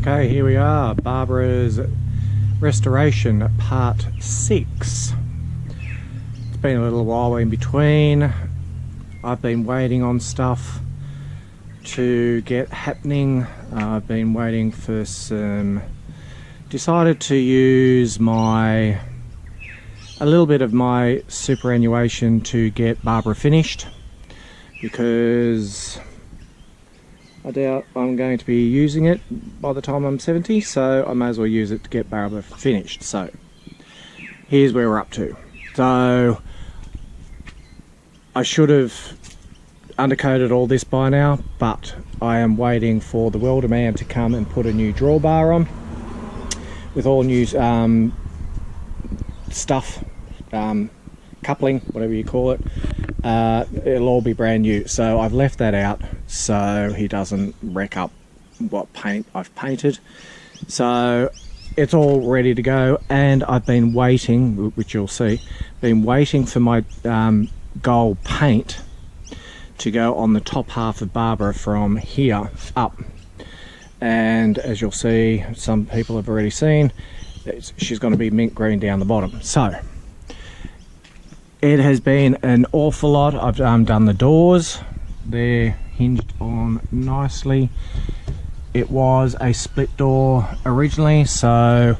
Okay, here we are, Barbara's restoration part 6. It's been a little while in between. I've been waiting on stuff to get happening. I've been waiting for some... Decided to use a little bit of my superannuation to get Barbara finished, because I doubt I'm going to be using it by the time I'm 70, so I may as well use it to get Barbara finished. So here's where we're up to. So I should have undercoated all this by now, but I am waiting for the welder man to come and put a new drawbar on with all new stuff, coupling, whatever you call it. It'll all be brand new, so I've left that out so he doesn't wreck up what paint I've painted. So it's all ready to go, and I've been waiting, which you'll see, been waiting for my gold paint to go on the top half of Barbara from here up. And as you'll see, some people have already seen, she's going to be mint green down the bottom. So it has been an awful lot. I've done the doors, they're hinged on nicely. It was a split door originally, so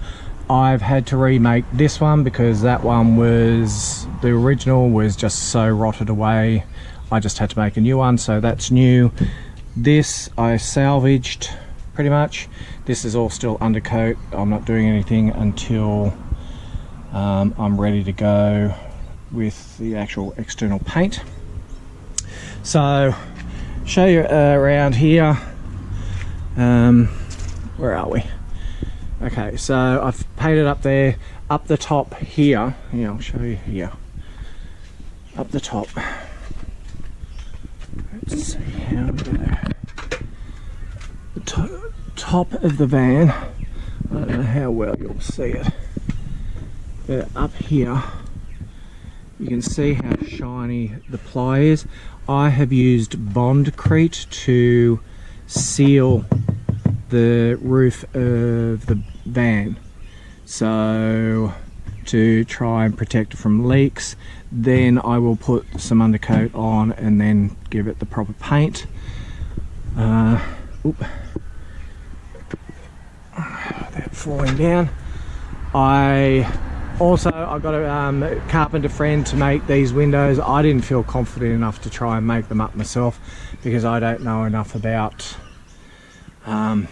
I've had to remake this one because that one was, the original was just so rotted away. I just had to make a new one, so that's new. This I salvaged pretty much. This is all still undercoat. I'm not doing anything until I'm ready to go with the actual external paint. So show you around here. Where are we? Okay, so I've painted up there, up the top here. Yeah, I'll show you here. Up the top. Let's see how we go. The top of the van. I don't know how well you'll see it, but up here you can see how shiny the ply is. I have used Bondcrete to seal the roof of the van, so to try and protect it from leaks. Then I will put some undercoat on and then give it the proper paint. They're falling down. I've got a carpenter friend to make these windows. I didn't feel confident enough to try and make them up myself because I don't know enough about the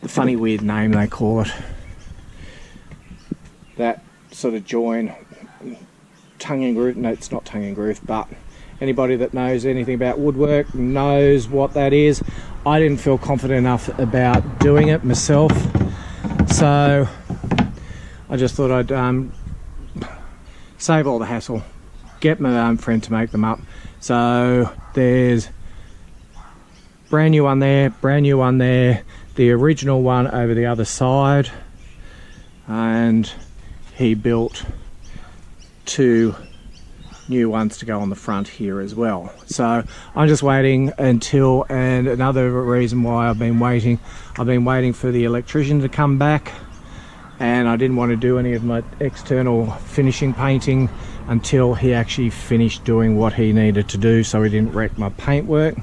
funny weird name they call it, that sort of join, tongue and groove. No, it's not tongue and groove, but anybody that knows anything about woodwork knows what that is. I didn't feel confident enough about doing it myself, so I just thought I'd save all the hassle, get my friend to make them up. So there's brand new one there, brand new one there, the original one over the other side, and he built 2 new ones to go on the front here as well. So I'm just waiting until, and another reason why I've been waiting for the electrician to come back, and I didn't want to do any of my external finishing painting until he actually finished doing what he needed to do, so he didn't wreck my paintwork.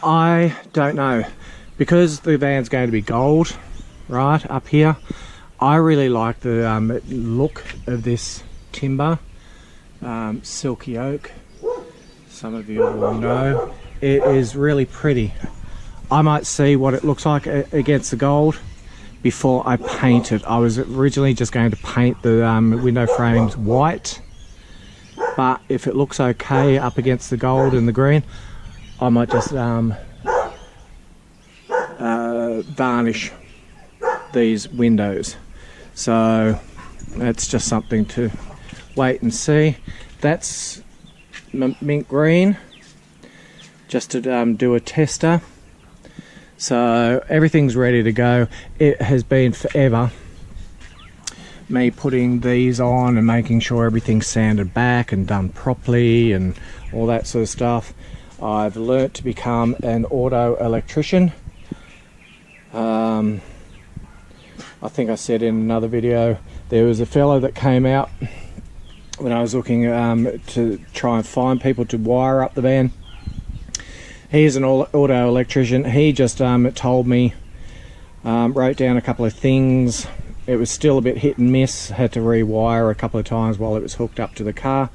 I don't know, because the van's going to be gold right up here. I really like the look of this timber, silky oak. Some of you will know it is really pretty. I might see what it looks like against the gold before I paint it. I was originally just going to paint the window frames white, but if it looks okay up against the gold and the green, I might just varnish these windows. So that's just something to wait and see. That's mint green, just to do a tester. So everything's ready to go. It has been forever me putting these on and making sure everything's sanded back and done properly and all that sort of stuff. I've learnt to become an auto electrician. I think I said in another video, there was a fellow that came out when I was looking to try and find people to wire up the van. He's an auto electrician. He just told me, wrote down a couple of things. It was still a bit hit and miss, had to rewire a couple of times while it was hooked up to the car,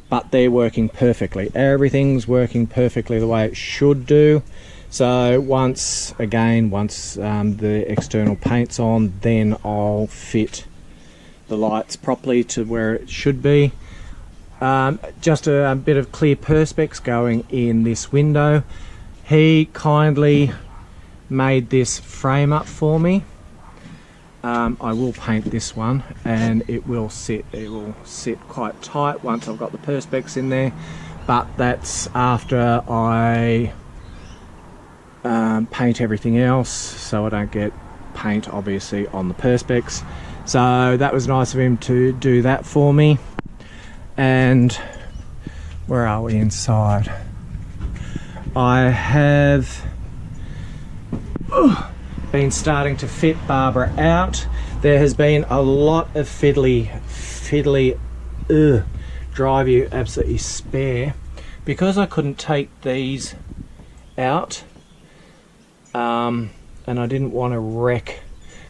but they're working perfectly. Everything's working perfectly the way it should do. So once the external paint's on, then I'll fit the lights properly to where it should be. Just a bit of clear perspex going in this window. He kindly made this frame up for me. I will paint this one, and it will sit quite tight once I've got the perspex in there, but that's after I paint everything else, so I don't get paint obviously on the perspex. So that was nice of him to do that for me. And where are we inside? I have been starting to fit Barbara out. There has been a lot of fiddly drive you absolutely spare, because I couldn't take these out, and I didn't want to wreck,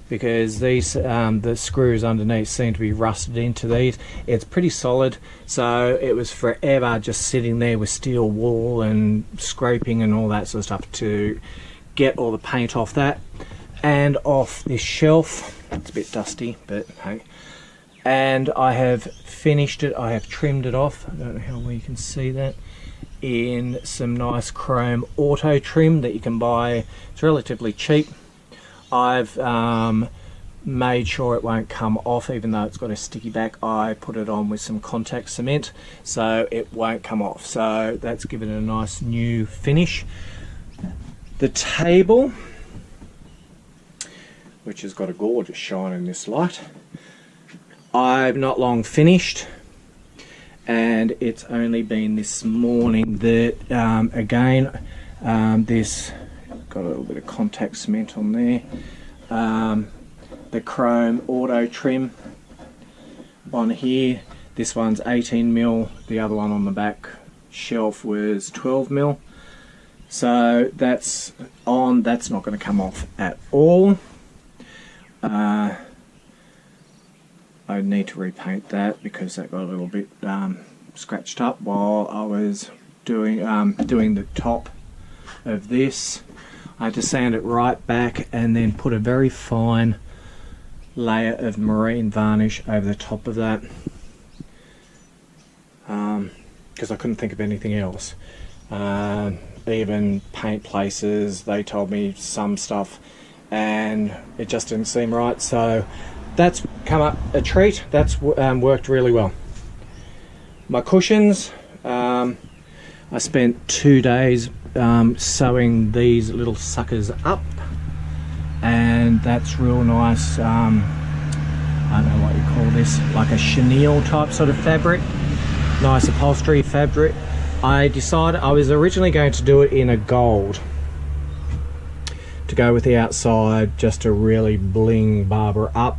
because these the screws underneath seem to be rusted into these. It's pretty solid, so it was forever just sitting there with steel wool and scraping and all that sort of stuff to get all the paint off that and off this shelf. It's a bit dusty, but hey. And I have finished it. I have trimmed it off. I don't know how well you can see that, in some nice chrome auto trim that you can buy. It's relatively cheap. I've made sure it won't come off, even though it's got a sticky back. I put it on with some contact cement so it won't come off. So that's given it a nice new finish. The table, which has got a gorgeous shine in this light, I've not long finished, and it's only been this morning that this got a little bit of contact cement on there. The chrome auto trim on here, this one's 18mm, the other one on the back shelf was 12mm. So that's on, that's not going to come off at all. I need to repaint that because that got a little bit scratched up while I was doing the top of this. I had to sand it right back and then put a very fine layer of marine varnish over the top of that, because I couldn't think of anything else. Even paint places, they told me some stuff and it just didn't seem right, so that's come up a treat. That's worked really well. My cushions, I spent 2 days sewing these little suckers up, and that's real nice. I don't know what you call this, like a chenille type sort of fabric, nice upholstery fabric. I decided I was originally going to do it in a gold to go with the outside, just to really bling Barbara up,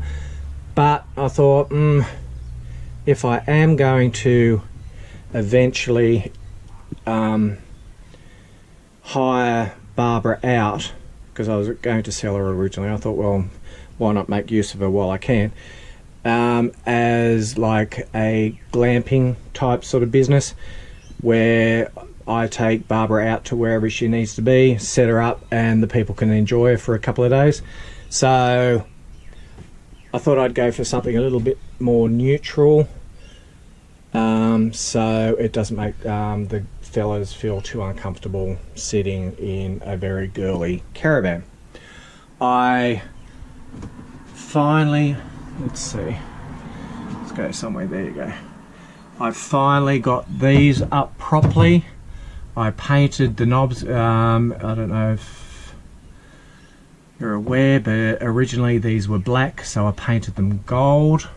but I thought if I am going to eventually hire Barbara out, because I was going to sell her originally, I thought, well, why not make use of her while I can, as like a glamping type sort of business, where I take Barbara out to wherever she needs to be, set her up, and the people can enjoy her for a couple of days. So I thought I'd go for something a little bit more neutral, so it doesn't make the fellas feel too uncomfortable sitting in a very girly caravan. I finally, let's see, let's go somewhere, there you go. I finally got these up properly. I painted the knobs. I don't know if you're aware, but originally these were black, so I painted them gold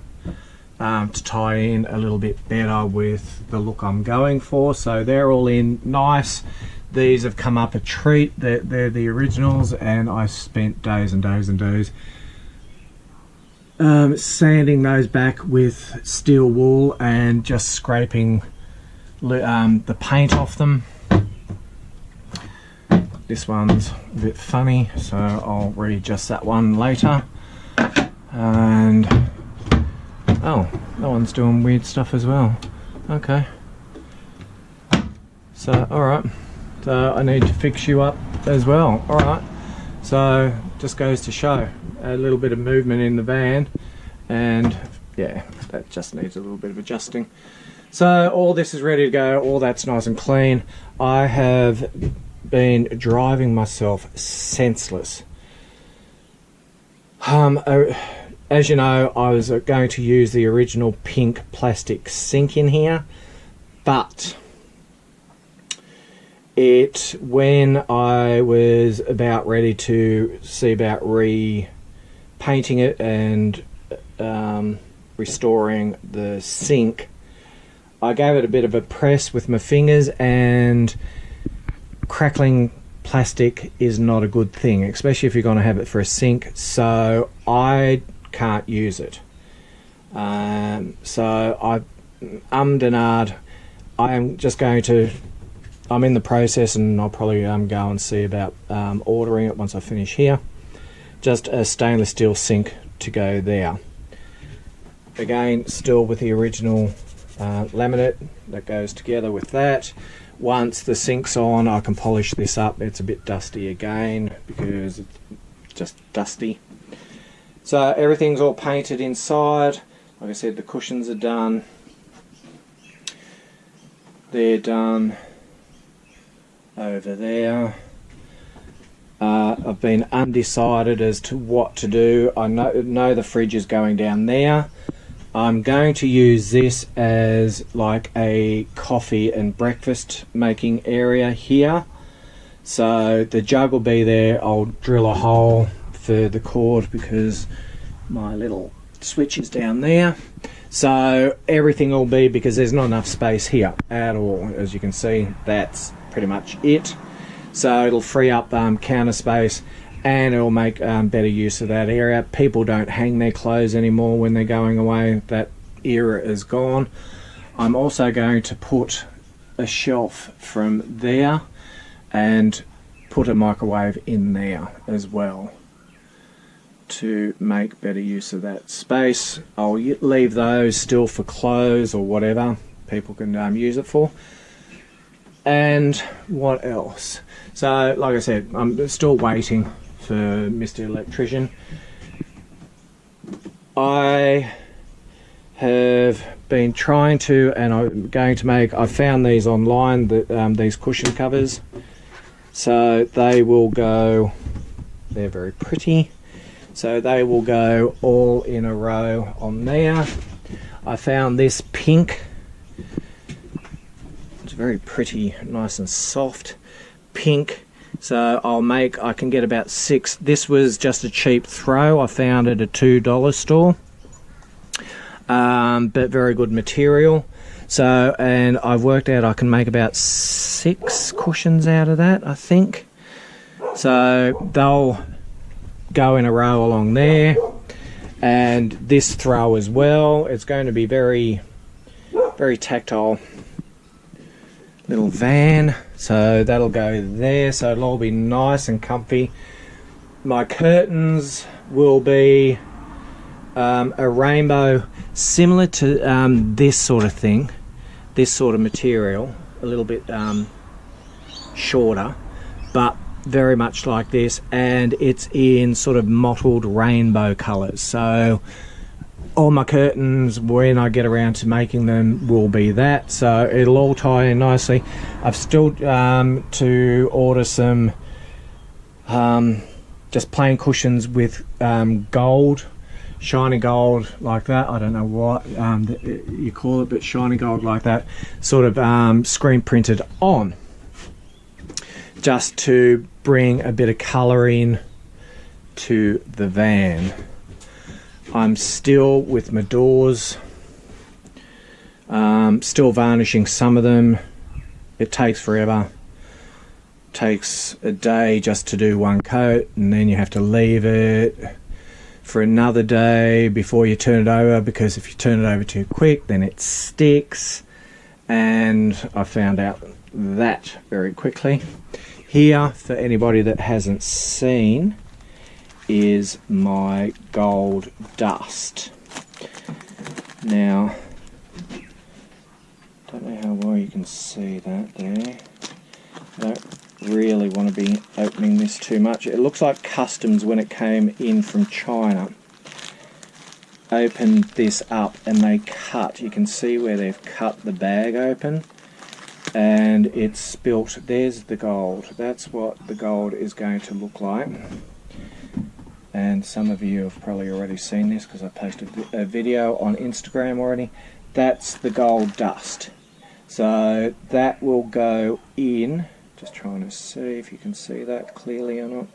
to tie in a little bit better with the look I'm going for. So they're all in nice. These have come up a treat. They're the originals, and I spent days and days and days sanding those back with steel wool and just scraping the paint off them. This one's a bit funny, so I'll readjust that one later. And oh, that one's doing weird stuff as well. Okay. So, alright. So I need to fix you up as well. Alright. So, just goes to show a little bit of movement in the van, and yeah, that just needs a little bit of adjusting. So all this is ready to go, all that's nice and clean. I have been driving myself senseless. As you know, I was going to use the original pink plastic sink in here, but when I was about ready to see about repainting it and restoring the sink, I gave it a bit of a press with my fingers, and crackling plastic is not a good thing, especially if you're going to have it for a sink, so I can't use it. So I and ahed. I am just going to, I'm in the process, and I'll probably go and see about ordering it once I finish here. Just a stainless steel sink to go there. Again, still with the original laminate that goes together with that. Once the sink's on, I can polish this up. It's a bit dusty again because it's just dusty. So everything's all painted inside. Like I said, the cushions are done. They're done over there. I've been undecided as to what to do. I know the fridge is going down there. I'm going to use this as like a coffee and breakfast making area here. So the jug will be there. I'll drill a hole for the cord because my little switch is down there. So everything will be, because there's not enough space here at all. As you can see, that's pretty much it. So it'll free up counter space, and it'll make better use of that area. People don't hang their clothes anymore when they're going away. That era is gone. I'm also going to put a shelf from there and put a microwave in there as well to make better use of that space. I'll leave those still for clothes or whatever people can use it for. And what else? So like I said, I'm still waiting for Mr. Electrician. I have been trying to, and I'm going to make, I found these online, these cushion covers. So they will go, they're very pretty. So they will go all in a row on there. I found this pink. It's very pretty, nice and soft pink. So I can get about 6. This was just a cheap throw. I found it at a $2 store. But very good material. So, and I've worked out I can make about 6 cushions out of that, I think. So they'll go in a row along there. And this throw as well. It's going to be very, very tactile little van. So that'll go there. So it'll all be nice and comfy. My curtains will be a rainbow similar to this sort of thing, this sort of material, a little bit shorter, but very much like this, and it's in sort of mottled rainbow colours. So all my curtains, when I get around to making them, will be that. So it'll all tie in nicely. I've still to order some just plain cushions with gold, shiny gold like that. I don't know what you call it, but shiny gold like that, sort of screen printed on, just to bring a bit of colour in to the van. I'm still with my doors, still varnishing some of them. It takes forever. takes a day just to do one coat, and then you have to leave it for another day before you turn it over, because if you turn it over too quick then it sticks, and I found out that very quickly. Here, for anybody that hasn't seen, is my gold dust. Now, don't know how well you can see that there. I don't really want to be opening this too much. It looks like customs, when it came in from China, opened this up and they cut. You can see where they've cut the bag open, and it's spilt. There's the gold. That's what the gold is going to look like. And some of you have probably already seen this because I posted a video on Instagram already. That's the gold dust. So that will go in, just trying to see if you can see that clearly or not.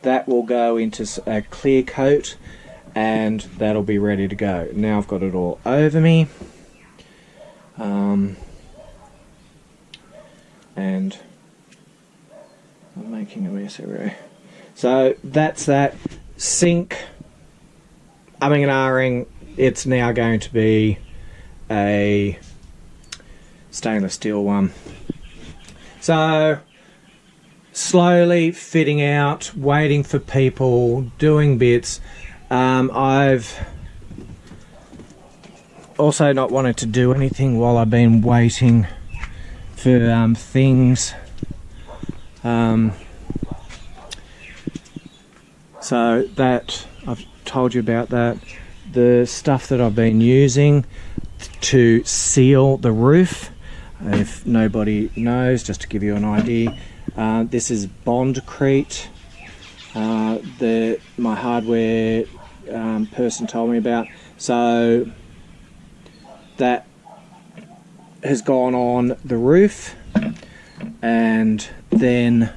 That will go into a clear coat, and that'll be ready to go. Now I've got it all over me. And I'm making a mess everywhere. So that's that. Sink, umming and ahhing, it's now going to be a stainless steel one. So slowly fitting out, waiting for people, doing bits. I've also not wanted to do anything while I've been waiting for things. So that, I've told you about that. The stuff that I've been using to seal the roof, if nobody knows, just to give you an idea, this is Bondcrete. My hardware person told me about. So that has gone on the roof, and then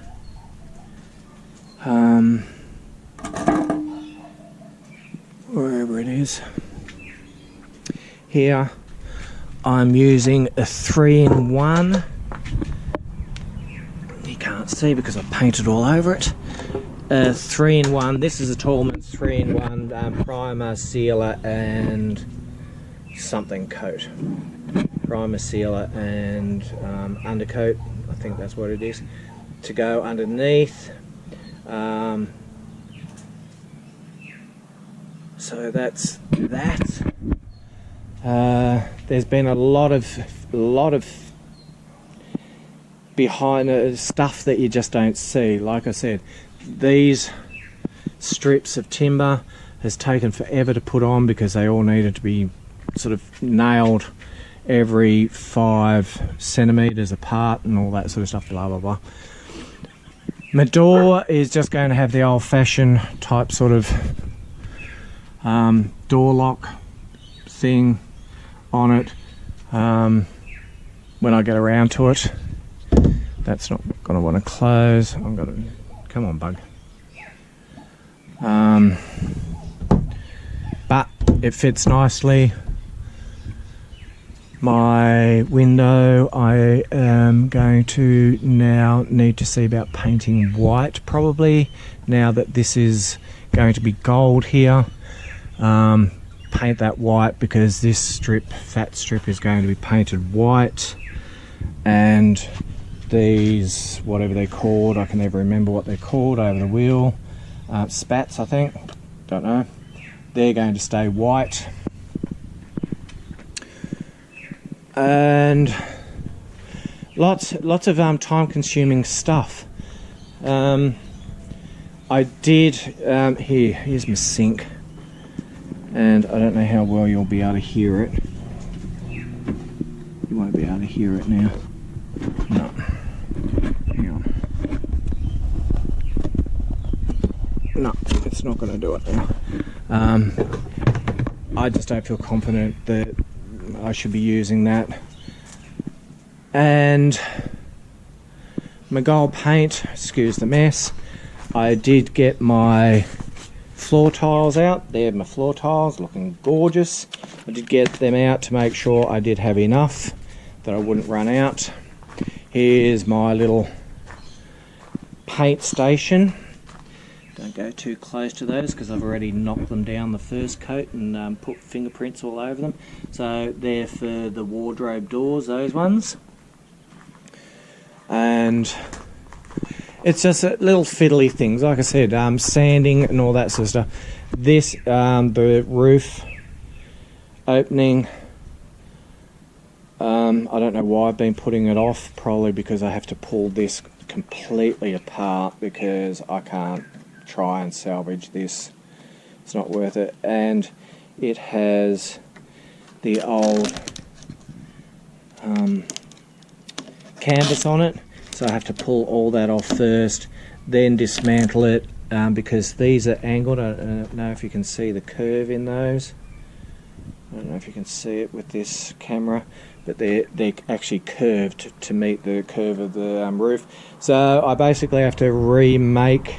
wherever it is, here I'm using a 3-in-1. You can't see because I've painted all over it. A 3-in-1. This is a Tallman's 3-in-1 primer, sealer and something coat. Primer, sealer and undercoat, I think that's what it is, to go underneath. So that's that. There's been a lot of behind stuff that you just don't see. Like I said, these strips of timber has taken forever to put on because they all needed to be sort of nailed every 5 centimeters apart and all that sort of stuff, blah blah blah. My door is just going to have the old-fashioned type sort of door lock thing on it when I get around to it. That's not going to want to close. I'm going to, come on bug. But it fits nicely. My window, I am going to now need to see about painting white probably, now that this is going to be gold here. Paint that white because this strip, fat strip, is going to be painted white, and these, whatever they're called, I can never remember what they're called, over the wheel, spats I think, don't know, they're going to stay white. And lots of time-consuming stuff. I did here's my sink, and I don't know how well you'll be able to hear it. You won't be able to hear it now. No. Hang on. No, it's not going to do it now. I just don't feel confident that I should be using that. And my gold paint, excuse the mess, I did get my floor tiles out. There, my floor tiles, looking gorgeous. I did get them out to make sure I did have enough, that I wouldn't run out. Here's my little paint station. Don't go too close to those because I've already knocked them down the first coat and put fingerprints all over them. So they're for the wardrobe doors, those ones. And it's just little fiddly things, like I said, sanding and all that sort of stuff. This, the roof opening, I don't know why I've been putting it off, probably because I have to pull this completely apart because I can't try and salvage this. It's not worth it. And it has the old canvas on it, so I have to pull all that off first, then dismantle it, because these are angled. I don't know if you can see the curve in those. I don't know if you can see it with this camera, but they're actually curved to meet the curve of the roof. So I basically have to remake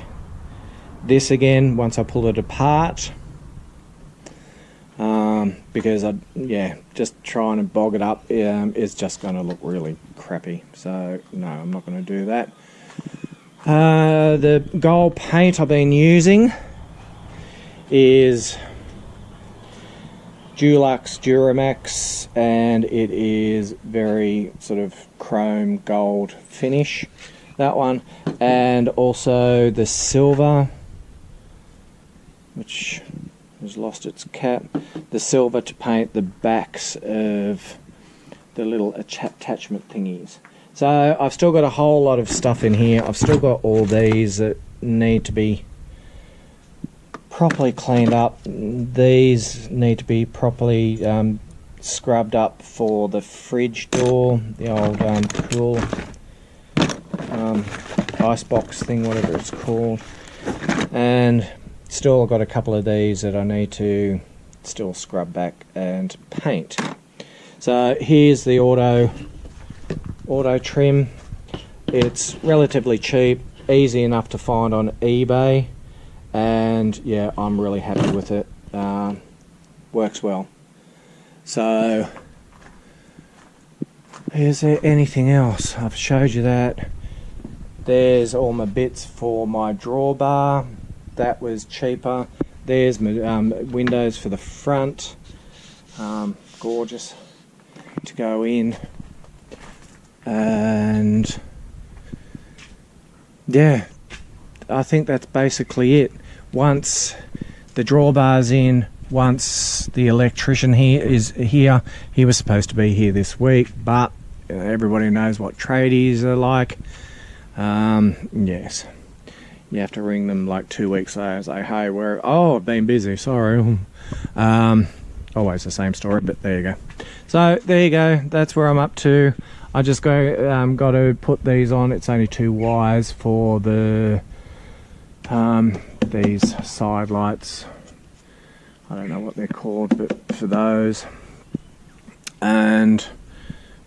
this again once I pull it apart, because just trying to bog it up is just going to look really crappy. So no, I'm not going to do that. The gold paint I've been using is Dulux Duramax, and it is very sort of chrome gold finish, that one, and also the silver, which has lost its cap, the silver to paint the backs of the little attachment thingies. So I've still got a whole lot of stuff in here. I've still got all these that need to be properly cleaned up. These need to be properly scrubbed up for the fridge door, the old cool icebox thing, whatever it's called. And still got a couple of these that I need to still scrub back and paint. So here's the auto trim. It's relatively cheap, easy enough to find on eBay, and yeah, I'm really happy with it. Works well. So is there anything else? I've showed you that. There's all my bits for my drawbar. That was cheaper. There's my windows for the front. Gorgeous to go in. And yeah, I think that's basically it. Once the drawbar's in, once the electrician here is here, he was supposed to be here this week, but everybody knows what tradies are like. Yes, you have to ring them like 2 weeks later and say, hey, I've been busy, sorry. Always the same story, but there you go. So there you go, that's where I'm up to. I just got to put these on. It's only 2 wires for the these side lights. I don't know what they're called, but for those. And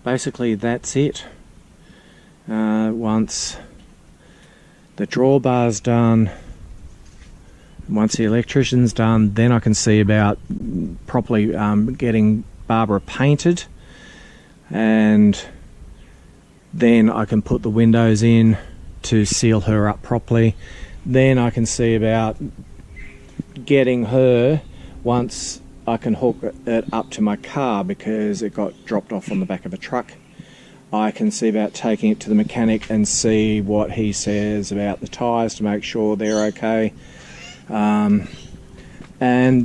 basically that's it. Once the drawbar's done, once the electrician's done, then I can see about properly getting Barbara painted, and then I can put the windows in to seal her up properly. Then I can see about getting her, once I can hook it up to my car because it got dropped off on the back of a truck. I can see about taking it to the mechanic and see what he says about the tyres to make sure they're okay. And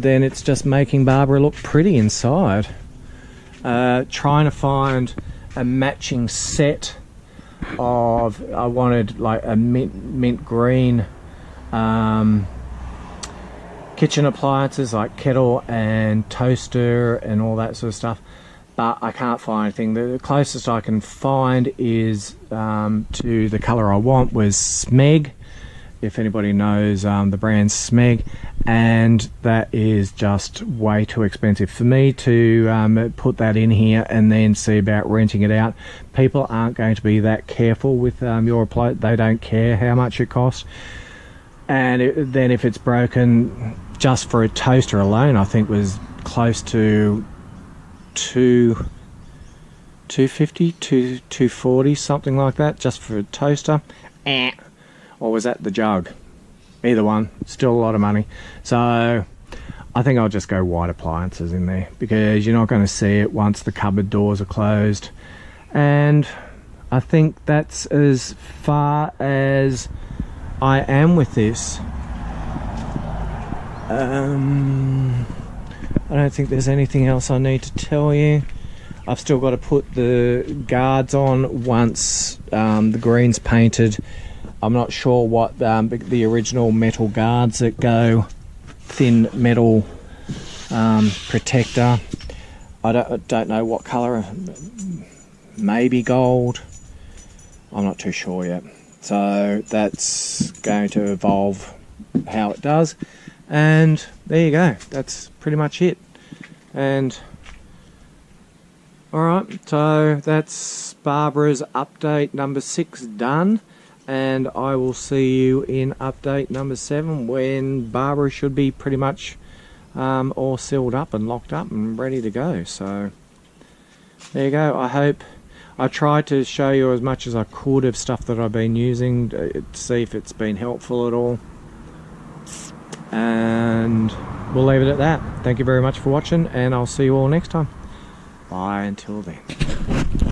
then it's just making Barbara look pretty inside. Trying to find a matching set of, I wanted like a mint green kitchen appliances like kettle and toaster and all that sort of stuff, but I can't find anything. The closest I can find is to the colour I want was Smeg, if anybody knows the brand Smeg, and that is just way too expensive for me to put that in here and then see about renting it out. People aren't going to be that careful with your appliance. They don't care how much it costs. And then if it's broken, just for a toaster alone, I think was close to $250, $240, something like that, just for a toaster. or was that the jug? Either one, still a lot of money. So I think I'll just go white appliances in there, because you're not going to see it once the cupboard doors are closed. And I think that's as far as I am with this. I don't think there's anything else I need to tell you. I've still got to put the guards on once the green's painted. I'm not sure what the original metal guards that go thin metal protector. I don't know what colour. Maybe gold. I'm not too sure yet. So that's going to evolve how it does. And there you go. That's pretty much it. And alright, so that's Barbara's update number 6 done. And I will see you in update number 7, when Barbara should be pretty much all sealed up and locked up and ready to go. So there you go. I hope I tried to show you as much as I could of stuff that I've been using to see if it's been helpful at all. And we'll leave it at that. Thank you very much for watching, and I'll see you all next time. Bye until then.